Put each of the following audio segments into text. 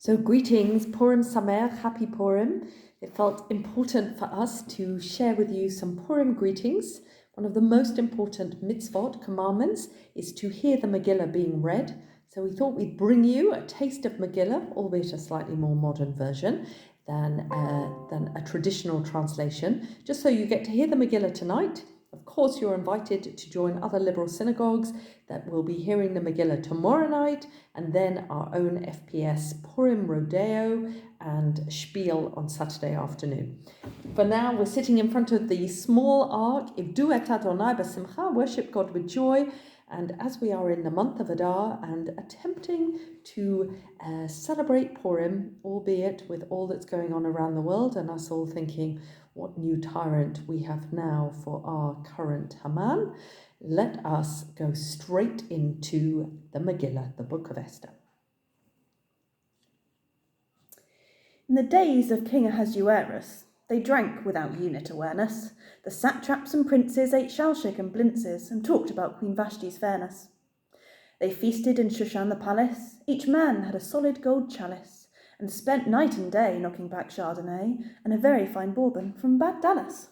So greetings, Purim Sameach, happy Purim. It felt important for us to share with you some Purim greetings. One of the most important mitzvot, commandments, is to hear the Megillah being read. So we thought we'd bring you a taste of Megillah, albeit a slightly more modern version than a traditional translation, just so you get to hear the Megillah tonight. Of course, you're invited to join other liberal synagogues that will be hearing the Megillah tomorrow night, and then our own FPS Purim Rodeo and Spiel on Saturday afternoon. For now, we're sitting in front of the small ark, Ivdu et Adonai b'simcha, worship God with joy, and as we are in the month of Adar and attempting to celebrate Purim, albeit with all that's going on around the world and us all thinking, what new tyrant we have now for our current Haman, let us go straight into the Megillah, the book of Esther. In the days of King Ahasuerus, they drank without unit awareness. The satraps and princes ate shalshik and blintzes and talked about Queen Vashti's fairness. They feasted in Shushan the palace. Each man had a solid gold chalice and spent night and day knocking back Chardonnay and a very fine bourbon from Bad Dallas.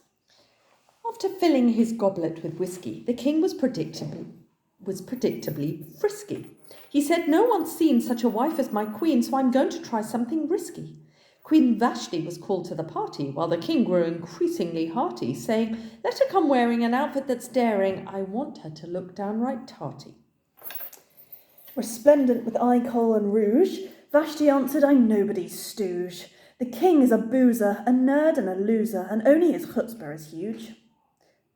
After filling his goblet with whiskey, the king was predictably frisky. He said, "No one's seen such a wife as my queen, so I'm going to try something risky." Queen Vashti was called to the party, while the king grew increasingly hearty, saying, "Let her come wearing an outfit that's daring. I want her to look downright tarty." Resplendent with eye kohl and rouge, Vashti answered, "I'm nobody's stooge. The king is a boozer, a nerd and a loser, and only his chutzpah is huge."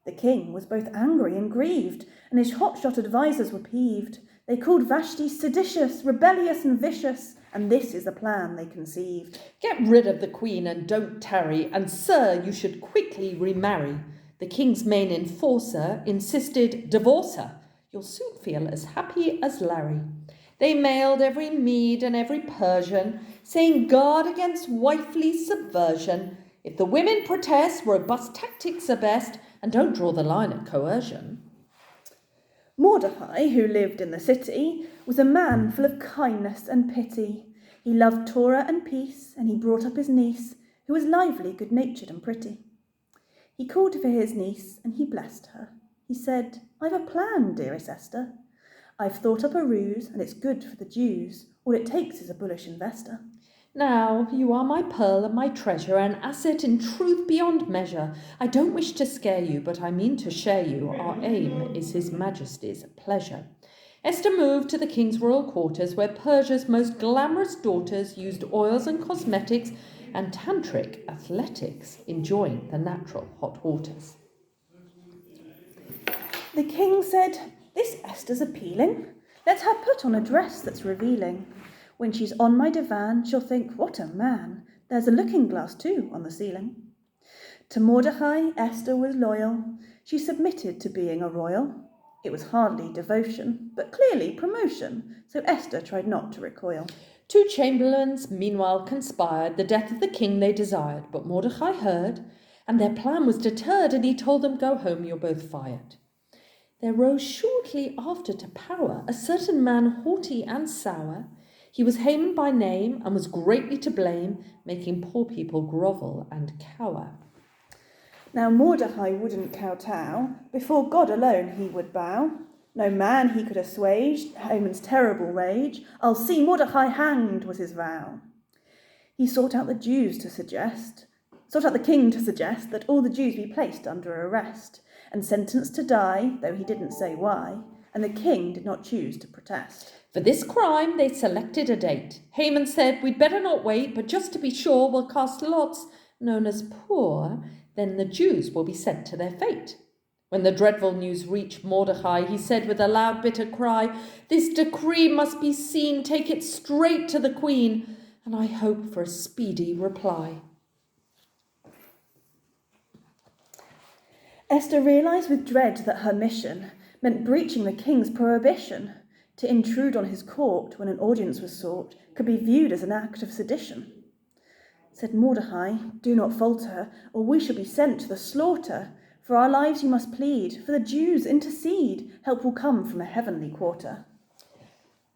The king was both angry and grieved, and his hotshot advisers were peeved. They called Vashti seditious, rebellious and vicious, and this is the plan they conceived. "Get rid of the queen and don't tarry, and sir, you should quickly remarry." The king's main enforcer insisted, "Divorce her. You'll soon feel as happy as Larry." They mailed every Mede and every Persian, saying, "Guard against wifely subversion. If the women protest, robust tactics are best, and don't draw the line at coercion." Mordecai, who lived in the city, was a man full of kindness and pity. He loved Torah and peace, and he brought up his niece, who was lively, good-natured and pretty. He called for his niece, and he blessed her. He said, "I've a plan, dearest Esther. I've thought up a ruse, and it's good for the Jews. All it takes is a bullish investor." "Now, you are my pearl and my treasure, an asset in truth beyond measure. I don't wish to scare you, but I mean to share you. Our aim is His Majesty's pleasure." Esther moved to the king's royal quarters, where Persia's most glamorous daughters used oils and cosmetics and tantric athletics, enjoying the natural hot waters. The king said, "This Esther's appealing. Let her put on a dress that's revealing. When she's on my divan, she'll think, 'What a man.' There's a looking glass, too, on the ceiling." To Mordecai, Esther was loyal. She submitted to being a royal. It was hardly devotion, but clearly promotion, so Esther tried not to recoil. 2 chamberlains meanwhile conspired. The death of the king they desired, but Mordecai heard, and their plan was deterred, and he told them, "Go home, you're both fired." There rose shortly after to power a certain man haughty and sour. He was Haman by name and was greatly to blame, making poor people grovel and cower. Now Mordecai wouldn't kowtow. Before God alone he would bow. No man he could assuage Haman's terrible rage. "I'll see Mordecai hanged," was his vow. He sought out the king to suggest that all the Jews be placed under arrest and sentenced to die, though he didn't say why, and the king did not choose to protest. For this crime they selected a date. Haman said, "We'd better not wait, but just to be sure we'll cast lots, known as poor, then the Jews will be sent to their fate." When the dreadful news reached Mordecai, he said with a loud bitter cry, "This decree must be seen, take it straight to the queen, and I hope for a speedy reply." Esther realised with dread that her mission meant breaching the king's prohibition. To intrude on his court when an audience was sought could be viewed as an act of sedition. Said Mordecai, "Do not falter, or we shall be sent to the slaughter. For our lives you must plead, for the Jews intercede. Help will come from a heavenly quarter."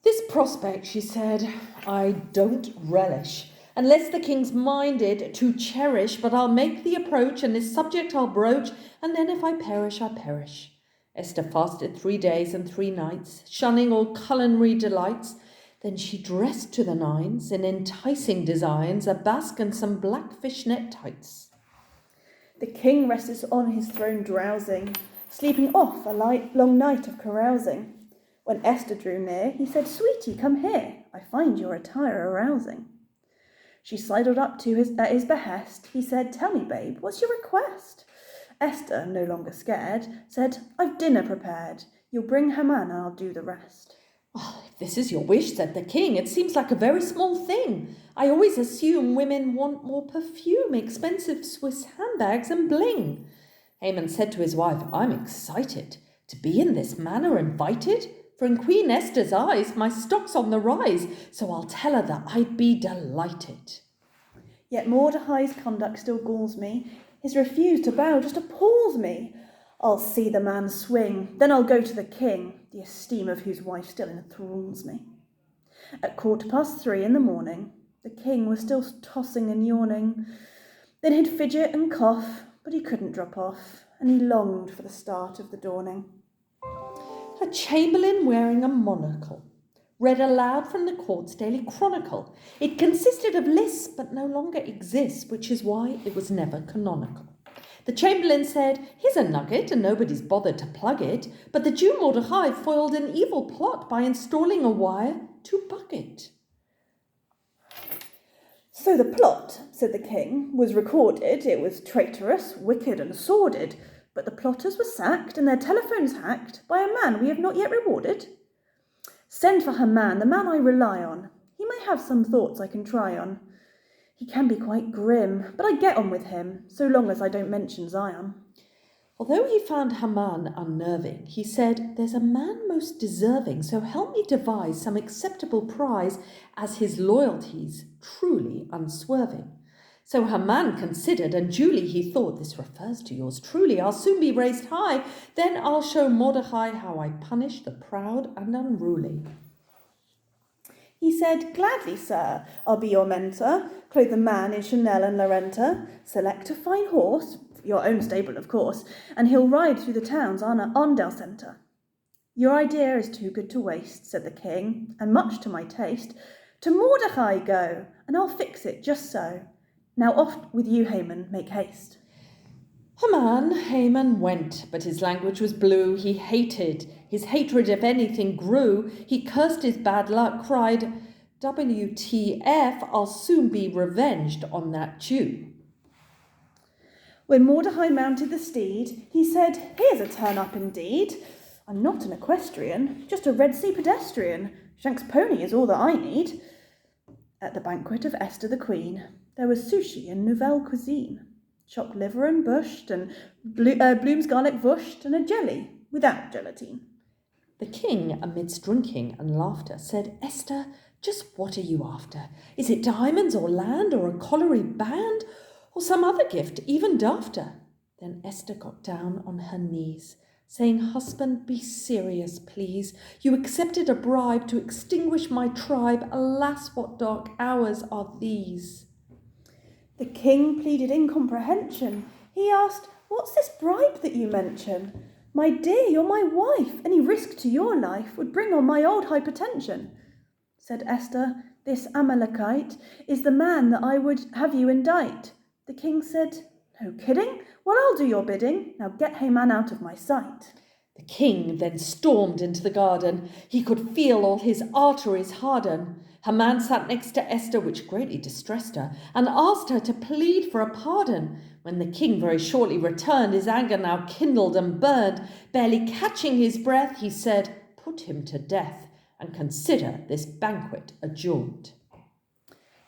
This prospect, she said, I don't relish, unless the king's minded to cherish, but I'll make the approach, and this subject I'll broach, and then if I perish, I perish. Esther fasted 3 days and 3 nights, shunning all culinary delights. Then she dressed to the nines in enticing designs, a basque and some black fishnet tights. The king rested on his throne drowsing, sleeping off a long night of carousing. When Esther drew near, he said, "Sweetie, come here, I find your attire arousing." She sidled up at his behest. He said, "Tell me, babe, what's your request?" Esther, no longer scared, said, "I've dinner prepared. You'll bring Haman and I'll do the rest." "Oh, if this is your wish," said the king, "it seems like a very small thing. I always assume women want more perfume, expensive Swiss handbags and bling." Haman said to his wife, "I'm excited to be in this manner invited. For in Queen Esther's eyes, my stock's on the rise, so I'll tell her that I'd be delighted." Yet Mordecai's conduct still galls me. His refuse to bow just appalls me. I'll see the man swing, then I'll go to the king, the esteem of whose wife still enthralls me. At 3:15 in the morning, the king was still tossing and yawning. Then he'd fidget and cough, but he couldn't drop off, and he longed for the start of the dawning. A chamberlain wearing a monocle read aloud from the court's daily chronicle. It consisted of lists, but no longer exists, which is why it was never canonical. The chamberlain said, "Here's a nugget, and nobody's bothered to plug it, but the Jew Mordecai foiled an evil plot by installing a wire to bug it." "So the plot," said the king, "was recorded. It was traitorous, wicked and sordid. But the plotters were sacked and their telephones hacked by a man we have not yet rewarded. Send for Haman, the man I rely on. He may have some thoughts I can try on. He can be quite grim, but I get on with him, so long as I don't mention Zion." Although he found Haman unnerving, he said, "There's a man most deserving, so help me devise some acceptable prize, as his loyalty's truly unswerving." So Haman considered, and duly he thought, "This refers to yours truly. I'll soon be raised high. Then I'll show Mordecai how I punish the proud and unruly." He said, "Gladly, sir, I'll be your mentor. Clothe the man in Chanel and Lorenta. Select a fine horse, your own stable, of course, and he'll ride through the town's Arndale centre." "Your idea is too good to waste," said the king, "and much to my taste. To Mordecai go, and I'll fix it just so. Now off with you, Haman, make haste." Haman went, but his language was blue. He hated. His hatred, if anything, grew. He cursed his bad luck, cried, "WTF, I'll soon be revenged on that Jew." When Mordecai mounted the steed, he said, "Here's a turn-up indeed. I'm not an equestrian, just a Red Sea pedestrian. Shank's pony is all that I need." At the banquet of Esther the Queen, there was sushi and nouvelle cuisine, chopped liver and bushed, and Bloom's garlic vushed, and a jelly without gelatine. The king, amidst drinking and laughter, said, "Esther, just what are you after? Is it diamonds or land or a colliery band or some other gift even dafter?" Then Esther got down on her knees, saying, "Husband, be serious, please. You accepted a bribe to extinguish my tribe. Alas, what dark hours are these?" The king pleaded incomprehension. He asked, "What's this bribe that you mention? My dear, you're my wife. Any risk to your life would bring on my old hypertension." Said Esther, "This Amalekite is the man that I would have you indict." The king said, "No kidding? Well, I'll do your bidding. Now get Haman out of my sight." The king then stormed into the garden. He could feel all his arteries harden. Haman sat next to Esther, which greatly distressed her, and asked her to plead for a pardon. When the king very shortly returned, his anger now kindled and burned. Barely catching his breath, he said, "Put him to death, and consider this banquet adjourned."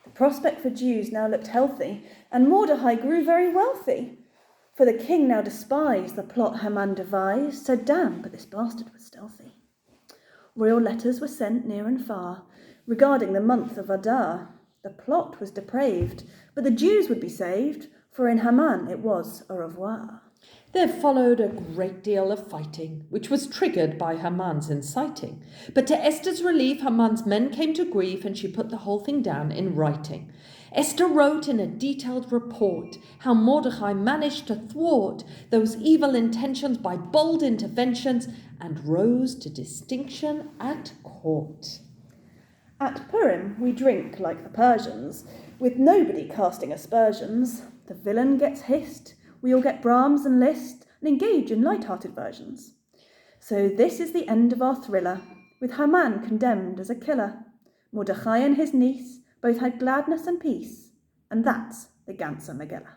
The prospect for Jews now looked healthy, and Mordecai grew very wealthy. For the king now despised the plot Haman devised, said, "Damn, but this bastard was stealthy." Royal letters were sent near and far, regarding the month of Adar. The plot was depraved, but the Jews would be saved, for in Haman it was au revoir. There followed a great deal of fighting, which was triggered by Haman's inciting. But to Esther's relief, Haman's men came to grief, and she put the whole thing down in writing. Esther wrote in a detailed report how Mordecai managed to thwart those evil intentions by bold interventions and rose to distinction at court. At Purim, we drink like the Persians, with nobody casting aspersions. The villain gets hissed, we all get Brahms and Liszt, and engage in light-hearted versions. So this is the end of our thriller, with Haman condemned as a killer. Mordecai and his niece both had gladness and peace, and that's the Ganze Megillah.